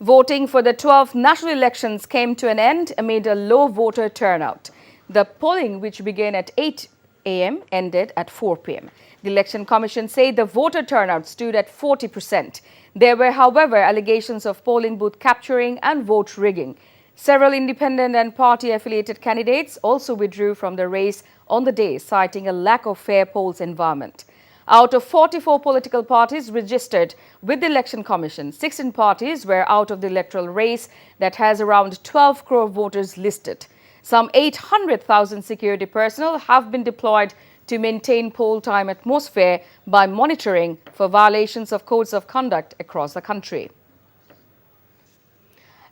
Voting for the 12th national elections came to an end amid a low voter turnout. The polling, which began at 8 a.m., ended at 4 p.m. The Election Commission said the voter turnout stood at 40%. There were, however, allegations of polling booth capturing and vote rigging. Several independent and party-affiliated candidates also withdrew from the race on the day, citing a lack of fair polls environment. Out of 44 political parties registered with the Election Commission, 16 parties were out of the electoral race that has around 12 crore voters listed. Some 800,000 security personnel have been deployed to maintain poll time atmosphere by monitoring for violations of codes of conduct across the country.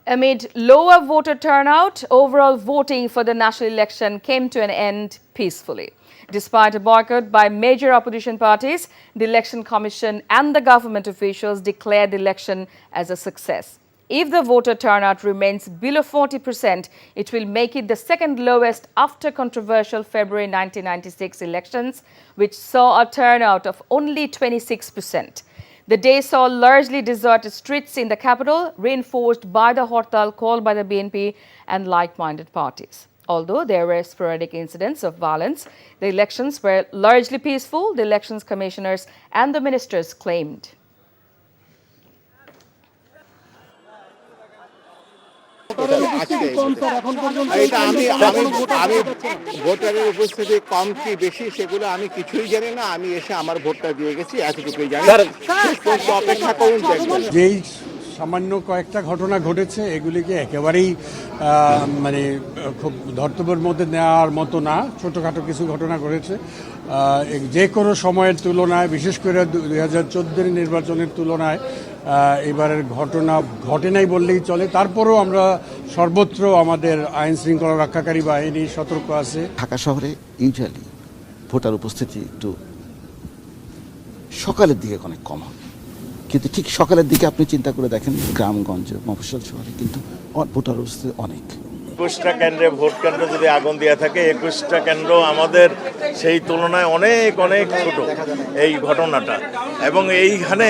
Amid lower voter turnout, overall voting for the national election came to an end peacefully. Despite a boycott by major opposition parties, the Election Commission and the government officials declared the election as a success. If the voter turnout remains below 40%, it will make it the second lowest after controversial February 1996 elections, which saw a turnout of only 26%. The day saw largely deserted streets in the capital, reinforced by the hartal called by the BNP and like-minded parties. Although there were sporadic incidents of violence, the elections were largely peaceful, the elections commissioners and the ministers claimed. ভোটারের উপস্থিতি কম কি বেশি সেগুলো আমি কিছুই জানি না। আমি এসে আমার ভোটটা দিয়ে গেছি, এতটুকুই জানি। অপেক্ষা করুন, যেই সামান্য কয়েকটা ঘটনা ঘটেছে এগুলিকে একেবারেই মানে খুব ধর্তব্যের মধ্যে নেওয়ার মতো না। ছোটোখাটো কিছু ঘটনা ঘটেছে, যে কোনো সময়ের তুলনায়, বিশেষ করে 2014 নির্বাচনের তুলনায় এবারের ঘটনা ঘটে নাই বললেই চলে। তারপরেও আমরা সর্বত্র আমাদের আইন শৃঙ্খলা রক্ষাকারী বাহিনী সতর্ক আছে। ঢাকা শহরে ইউজুয়ালি ভোটার উপস্থিতি একটু সকালের দিকে অনেক কম হবে, কিন্তু ঠিক সকালের দিকে আপনি চিন্তা করে দেখেন গ্রামগঞ্জে, মফস্বল শহরে কিন্তু ভোটার উপস্থিতি অনেক। 21টা কেন্দ্রে ভোট কেন্দ্র যদি আগুন দেওয়া থাকে, 21টা কেন্দ্র আমাদের সেই তুলনায় অনেক অনেক ছোট এই ঘটনাটা। এবং এইখানে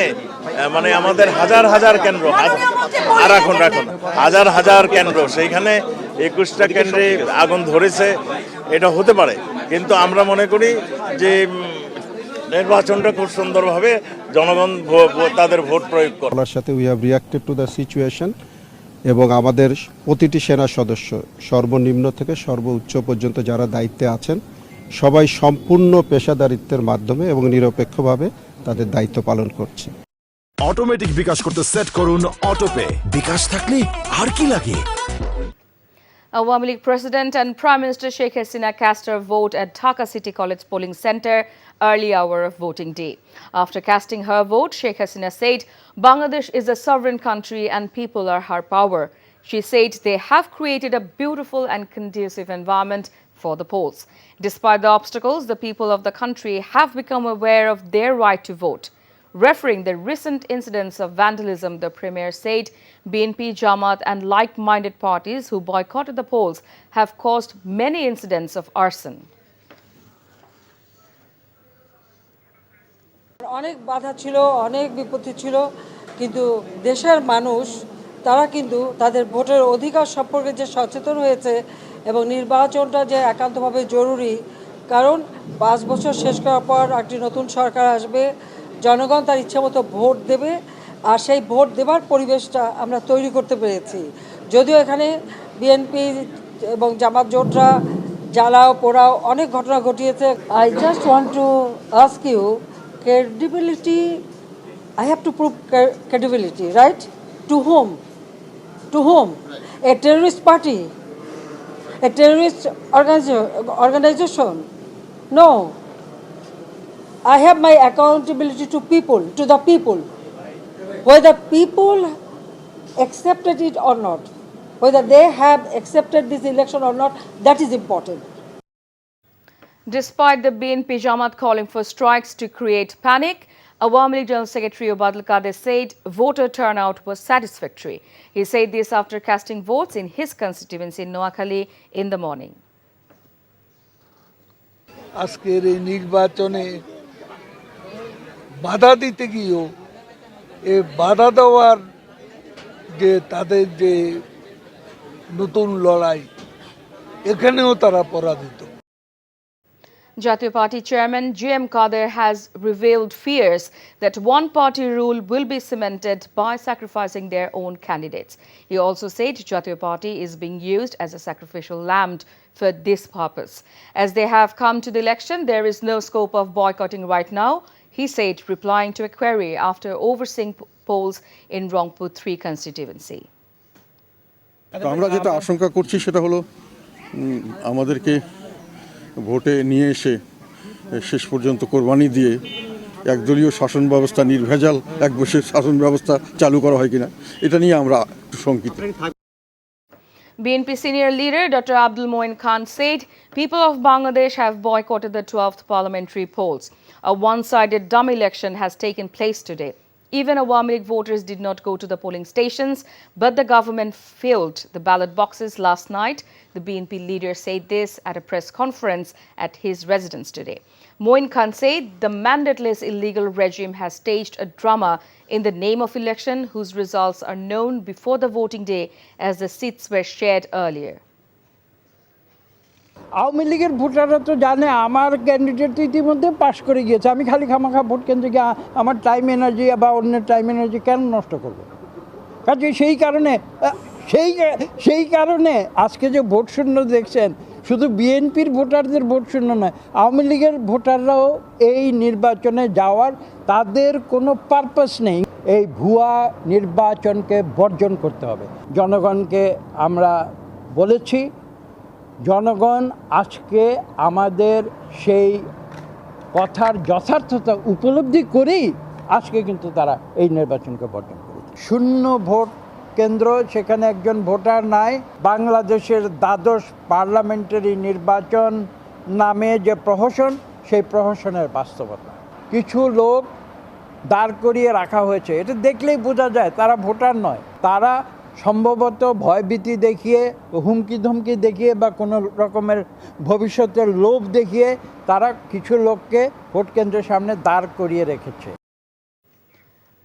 মানে আমাদের হাজার হাজার কেন্দ্র, আর এখন হাজার হাজার কেন্দ্র, সেইখানে 21টা কেন্দ্রে আগুন ধরেছে, এটা হতে পারে। কিন্তু আমরা মনে করি যে নির্বাচনটা খুব সুন্দরভাবে জনগণ তাদের ভোট প্রয়োগ করে। তার সাথে we have reacted to the situation, এবং আমাদের প্রতিটি সেনা সদস্য সর্বনিম্ন থেকে সর্বোচ্চ পর্যন্ত যারা দায়িত্বে আছেন সবাই সম্পূর্ণ পেশাদারিত্বের মাধ্যমে এবং নিরপেক্ষভাবে তাদের দায়িত্ব পালন করছে। অটোমেটিক বিকাশ করতে সেট করুন অটোপে। বিকাশ থাকলে আর কি লাগে। Awami League President and Prime Minister Sheikh Hasina cast her vote at Dhaka City College polling centre early hour of voting day. After casting her vote, Sheikh Hasina said Bangladesh is a sovereign country and people are her power. She said they have created a beautiful and conducive environment for the polls. Despite the obstacles, the people of the country have become aware of their right to vote. Referring the recent incidents of vandalism, the Premier said BNP, Jamaat and like-minded parties who boycotted the polls have caused many incidents of arson. অনেক বাধা ছিল, অনেক বিপত্তি ছিল, কিন্তু দেশের মানুষ তারা কিন্তু তাদের ভোটের অধিকার সম্পর্কে যে সচেতন হয়েছে এবং নির্বাচনটা যে একান্তভাবে জরুরি, কারণ 5 বছর শেষ করার পর একটি নতুন সরকার আসবে, জনগণ তার ইচ্ছামতো ভোট দেবে, আর সেই ভোট দেবার পরিবেশটা আমরা তৈরি করতে পেরেছি। যদিও এখানে বিএনপি এবং জামাত জোটরা জ্বালাও পোড়াও অনেক ঘটনা ঘটিয়েছে। I just want to ask you, credibility, I have to prove credibility, right? To whom? To whom? A terrorist party? A terrorist organization? No. I have my accountability to people, to the people. Whether people accepted it or not, whether they have accepted this election or not, that is important. Despite the BNP Jamaat calling for strikes to create panic, Awami League General Secretary Obadul Qadir said voter turnout was satisfactory. He said this after casting votes in his constituency in Noakhali in the morning. আজকের এই নির্বাচনে বাধা দিতে গিয়েও এই বাধা দেওয়ার যে তাদের যে নতুন লড়াই এখানেও তারা পরাজিত। Jatiya Party Chairman J.M. Kader has revealed fears that one-party rule will be cemented by sacrificing their own candidates. He also said Jatiya Party is being used as a sacrificial lamb for this purpose. As they have come to the election, there is no scope of boycotting right now, he said, replying to a query after overseeing polls in Rangpur 3 constituency. আমরা যেটা আশঙ্কা করছি সেটা হলো আমাদেরকে ভোটে নিয়ে এসে শেষ পর্যন্ত কোরবানি দিয়ে একদলীয় শাসন ব্যবস্থা নির্ভেজাল এক বছর শাসন ব্যবস্থা চালু করা হয় কিনা এটা নিয়ে আমরা একটু শঙ্কিত। BNP senior leader Dr. Abdul Moin Khan said people of Bangladesh have boycotted the 12th parliamentary polls. A one-sided dumb election has taken place today. Even Awami League voters did not go to the polling stations, but the government filled the ballot boxes last night. The BNP leader said this at a press conference at his residence today. Moin Khan said the mandateless illegal regime has staged a drama in the name of election whose results are known before the voting day as the seats were shared earlier. Awami লীগের ভোটাররা তো জানে আমার candidate তো ইতিমধ্যে পাশ করে গিয়েছে, আমি খালি খামাখা ভোট কেন্দ্রে গিয়ে আমার টাইম এনার্জি বা অন্যের টাইম এনার্জি কেন নষ্ট করবো? কাজে সেই কারণে আজকে যে ভোট শূন্য দেখছেন শুধু বিএনপির ভোটারদের ভোট শূন্য নয়, আওয়ামী লীগের ভোটাররাও এই নির্বাচনে যাওয়ার তাদের কোনো পারপাস নেই। এই ভুয়া নির্বাচনকে বর্জন করতে হবে। জনগণকে আমরা বলেছি, জনগণ আজকে আমাদের সেই কথার যথার্থতা উপলব্ধি করেই আজকে কিন্তু তারা এই নির্বাচনকে বর্জন করেছে। শূন্য ভোট কেন্দ্র, সেখানে একজন ভোটার নাই। বাংলাদেশের দ্বাদশ পার্লামেন্টারি নির্বাচন নামে যে প্রহসন, সেই প্রহসনের বাস্তবতা। কিছু লোক দাঁড় করিয়ে রাখা হয়েছে, এটা দেখলেই বোঝা যায় তারা ভোটার নয়। তারা সম্ভবত ভয়ভীতি দেখিয়ে, হুমকি ধমকি দেখিয়ে বা কোনো রকমের ভবিষ্যতের লোভ দেখিয়ে তারা কিছু লোককে ভোট কেন্দ্রের সামনে দাঁড় করিয়ে রেখেছে।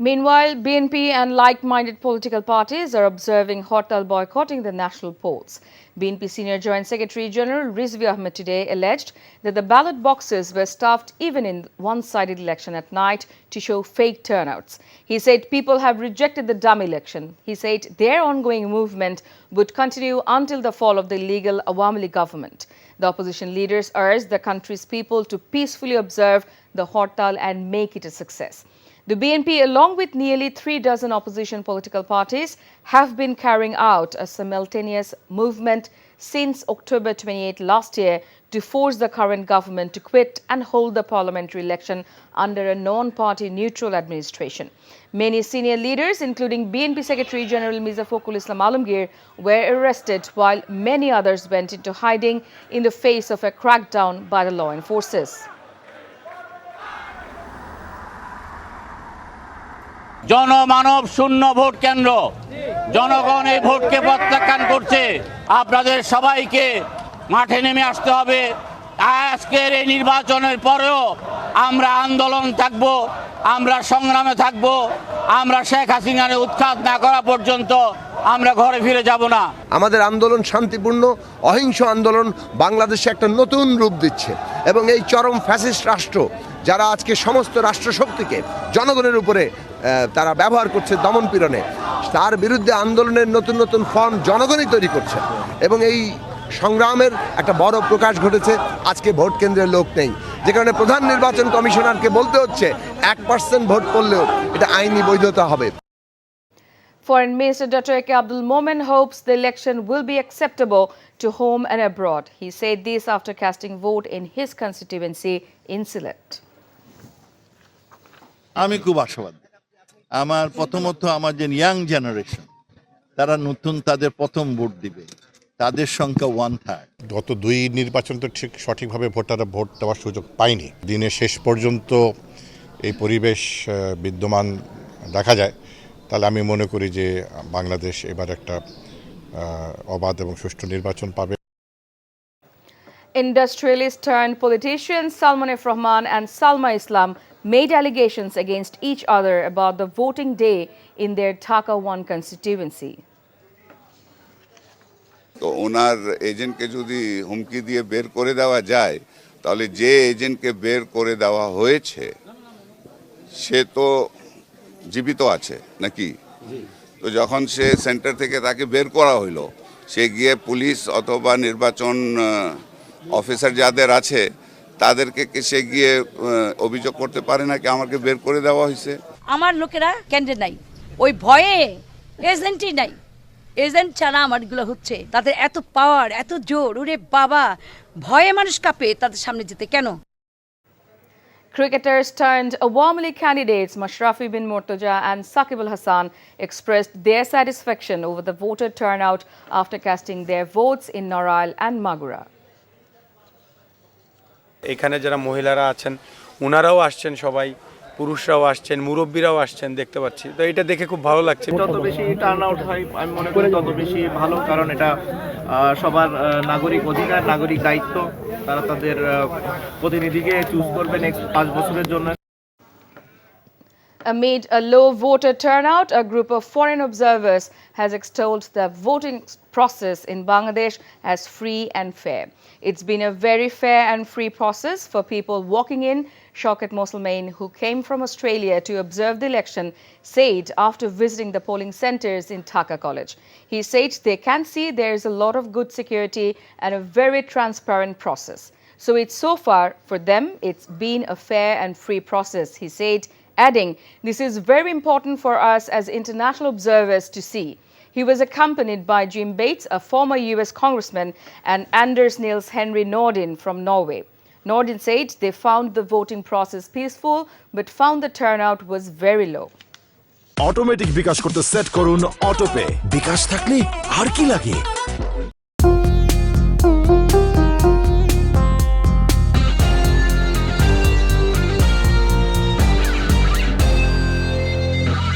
Meanwhile, BNP and like-minded political parties are observing Hortal boycotting the national polls. BNP Senior Joint Secretary General Rizvi Ahmed today alleged that the ballot boxes were stuffed even in one-sided election at night to show fake turnouts. He said people have rejected the dumb election. He said their ongoing movement would continue until the fall of the illegal Awami League government. The opposition leaders urged the country's people to peacefully observe the Hortal and make it a success. The BNP, along with nearly 3 dozen opposition political parties, have been carrying out a simultaneous movement since October 28 last year to force the current government to quit and hold the parliamentary election under a non-party neutral administration. Many senior leaders, including BNP Secretary General Mirza Fakhrul Islam Alamgir, were arrested while many others went into hiding in the face of a crackdown by the law enforcers. জনমানব শূন্য vote কেন্দ্র, জনগণ এই ভোটকে প্রত্যাখ্যান করছে। আপনাদের সবাইকে মাঠে নেমে আসতে হবে। আজকের এই নির্বাচনের পরেও আমরা আন্দোলন থাকব, আমরা সংগ্রামে থাকব। আমরা শেখ হাসিনার উৎখাত না করা পর্যন্ত আমরা ঘরে ফিরে যাব না। আমাদের আন্দোলন শান্তিপূর্ণ, অহিংস আন্দোলন বাংলাদেশে একটা নতুন রূপ দিচ্ছে এবং এই চরম ফ্যাসিস্ট রাষ্ট্র যারা আজকে সমস্ত রাষ্ট্রশক্তিকে জনগণের উপরে তারা ব্যবহার করছে দমন পীড়নে, তার বিরুদ্ধে আন্দোলনের নতুন নতুন ফর্ম জনগণই তৈরি করছে এবং এই সংগ্রামের একটা বড় প্রকাশ ঘটেছে। আজকে ভোট কেন্দ্রের লোক নেই, যে কারণে প্রধান নির্বাচন কমিশনারকে বলতে হচ্ছে 1% ভোট পড়লেও এটা আইনি বৈধতা হবে। Foreign Minister Dr. A.K. Abdul Momen hopes the election will be acceptable to home and abroad. He said this after casting vote in his constituency in Sylhet. আমি খুব আশাবাদী। আমার প্রথমত আমার যে ইয়াং জেনারেশন, তারা নতুন তাদের প্রথম ভোট দিবে, তাদের সংখ্যা 1/3। গত 2 নির্বাচন তো ঠিক সঠিকভাবে ভোটাররা ভোট দেওয়ার সুযোগ পায়নি। দিনের শেষ পর্যন্ত এই পরিবেশ বিদ্যমান দেখা যায়, তাহলে আমি মনে করি যে বাংলাদেশ এবার একটা অবাধ এবং সুষ্ঠু নির্বাচন পাবে। Industrialist turned politicians Salman F. Rahman and Salma Islam made allegations against each other about the voting day in their Dhaka 1 constituency. তো ওনার এজেন্টকে যদি হুমকি দিয়ে বের করে দেওয়া যায় তাহলে যে এজেন্টকে বের করে দেওয়া হয়েছে সে তো জীবিত আছে নাকি? তো যখন সে সেন্টার থেকে তাকে বের করা হইলো, সে গিয়ে পুলিশ অথবা নির্বাচন অফিসার যাদের আছে তাদেরকে সে গিয়ে অভিযোগ করতে পারে না কি আমাকে বের করে দেওয়া হয়েছে? আমার লোকেরা কেন্দ্রে নাই, ওই ভয়ে এজেন্টই নাই। এজেন্ট ছাড়া আমারগুলো হচ্ছে, তাদের এত পাওয়ার, এত জোর, ওরে বাবা, ভয়ে মানুষ কাঁপে তাদের সামনে যেতে। কেন? Cricketers turned Awami League candidates Mashrafi bin Murtaja and Saqib al-Hasan expressed their satisfaction over the voter turnout after casting their votes in Norail and Magura. এখানে যারা মহিলারা আছেন ওনারাও আসছেন, সবাই পুরুষরাও আসছেন, মুরব্বীরাও আসছেন দেখতে পাচ্ছি। তো এটা দেখে খুব ভালো লাগছে। যত বেশি টার্ন আউট হয় আমি মনে করি তত বেশি ভালো, কারণ এটা সবার নাগরিক অধিকার, নাগরিক দায়িত্ব। তারা তাদের প্রতিনিধিকে চুজ করবে নেক্সট 5 বছরের জন্য। Amid a low voter turnout, a group of foreign observers has extolled the voting process in Bangladesh as free and fair. It's been a very fair and free process for people walking in. Shaukat Moslemain, who came from Australia to observe the election, said after visiting the polling centres in Dhaka College. He said they can see there is a lot of good security and a very transparent process. So so far for them, it's been a fair and free process, he said, adding, "This is very important for us as international observers to see." He was accompanied by Jim Bates, a former US congressman, and Anders Niels Henry Nordin from Norway. Nordin said they found the voting process peaceful but found the turnout was very low. Automatic bKash করতে set করুন autopay. বিকাশ থাকলে আর কি লাগে?